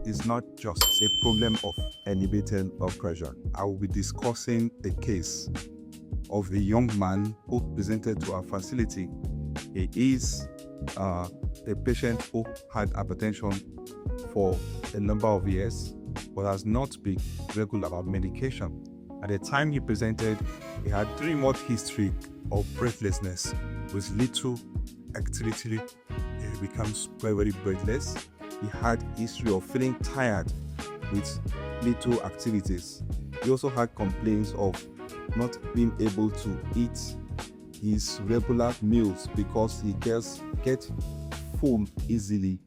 is not just a problem of elevated blood pressure. I will be discussing a case of a young man who presented to our facility. He is a patient who had hypertension for a number of years, but has not been regular about medication. At the time he presented, he had 3-month history of breathlessness with little activity. He becomes very, very breathless. He had history of feeling tired with little activities. He also had complaints of not being able to eat his regular meals because he gets full easily.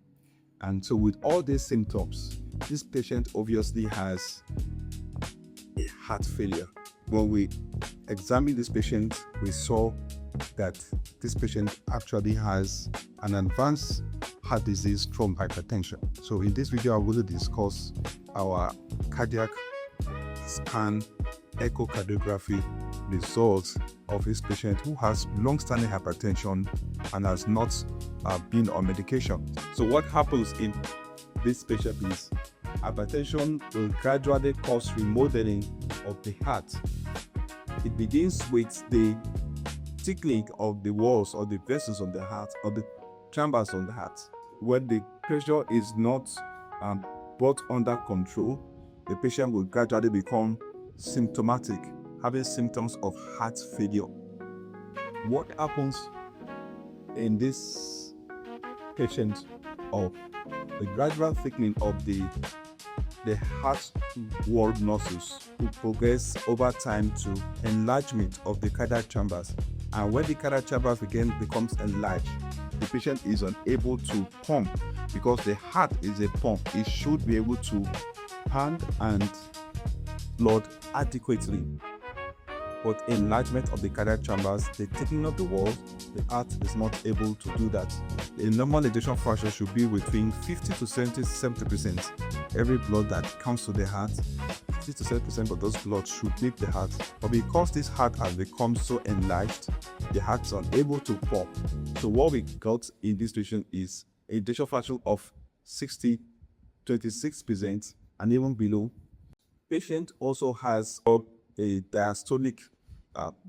And so with all these symptoms, this patient obviously has a heart failure. When we examined this patient, we saw that this patient actually has an advanced heart disease from hypertension. So in this video, I'm going to discuss our cardiac scan echocardiography results of this patient who has long-standing hypertension and has not been on medication. So what happens in this patient is hypertension will gradually cause remodeling of the heart. It begins with the thickening of the walls or the vessels on the heart or the chambers on the heart. When the pressure is not brought under control, the patient will gradually become symptomatic, having symptoms of heart failure. What happens in this patient of the gradual thickening of the heart wall muscles will progress over time to enlargement of the cardiac chambers. And when the cardiac chambers again becomes enlarged, the patient is unable to pump because the heart is a pump. It should be able to pump and blood adequately. But enlargement of the cardiac chambers, the thickening of the walls, the heart is not able to do that. The normal ejection fraction should be between 50 to 70%. Every blood that comes to the heart, 50 to 70% of those blood should leave the heart. But because this heart has become so enlarged, the heart is unable to pump. So what we got in this situation is a ejection fraction of 26% and even below. Patient also has a diastolic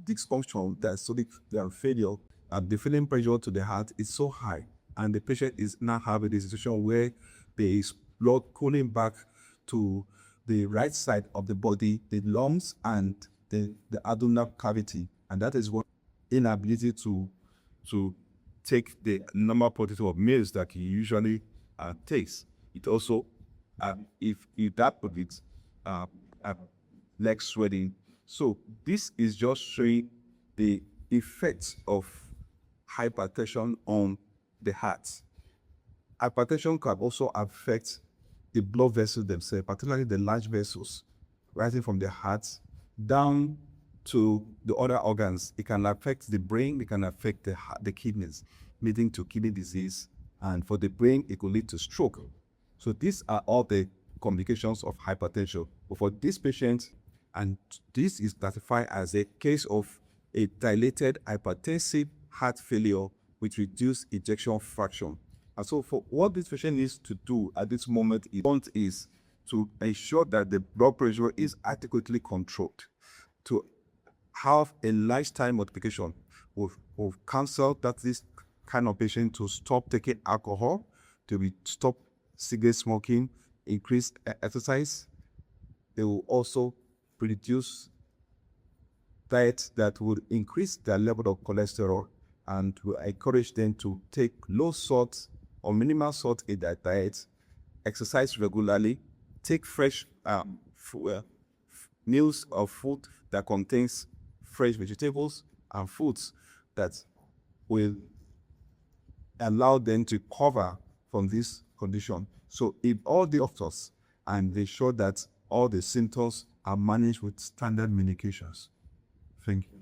dysfunction, diastolic failure. The filling pressure to the heart is so high, and the patient is now having a situation where there is blood cooling back to the right side of the body, the lungs and the abdominal cavity, and that is what inability to take the normal quantity of meals that he usually takes. It also, if that prevents leg swelling. So this is just showing the effects of hypertension on the heart. Hypertension can also affect the blood vessels themselves, particularly the large vessels, rising from the heart down to the other organs. It can affect the brain, it can affect the kidneys, leading to kidney disease, and for the brain, it could lead to stroke. So these are all the complications of hypertension. But for this patient, and this is classified as a case of a dilated hypertensive heart failure with reduced ejection fraction. And so for what this patient needs to do at this moment is to ensure that the blood pressure is adequately controlled, to have a lifestyle modification. We've counseled that this kind of patient to stop taking alcohol, to stop cigarette smoking, increase exercise. They will also reduce diets that would increase their level of cholesterol, and will encourage them to take low salt or minimal salt in their diet, exercise regularly, take fresh meals of food that contains fresh vegetables and foods that will allow them to recover from this condition. So if all the doctors and they show that all the symptoms are managed with standard medications. Thank you.